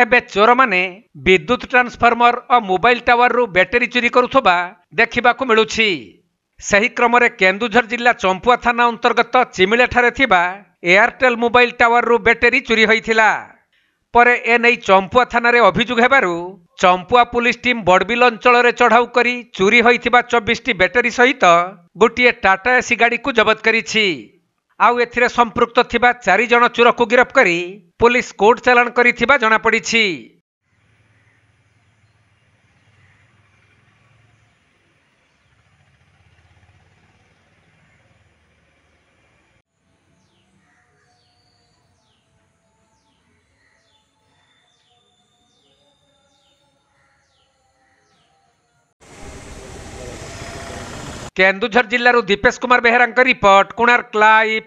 एबे चोर माने विद्युत ट्रांसफॉर्मर और मोबाइल टावर रु बैटरी चोरी करुथबा देखिबाकू मिलुछि। सही क्रम में केन्दुझर जिला चंपुआ थाना अंतर्गत चिमिला ठारे थिबा एयरटेल मोबाइल टावर रु बैटरी चोरी होइथिला। परे एनै चंपुआ थाना रे अभियोग हेबारु चंपुआ पुलिस टीम बड़बिल अंचल रे चढ़ाऊ करी चोरी होइथिबा 24 टी बैटरी सहित गोटिए टाटा एसी गाड़ी को जबत करिछि। आउ एथिरे संपृक्त थिबा 4 जण चोर को गिरफ्त करी पुलिस कोर्ट चालान करिथिबा जणा पड़िछि। केन्दुझर जिल्लारू दीपेश कुमार बेहेरा रिपोर्ट, कोणार्क लाइव।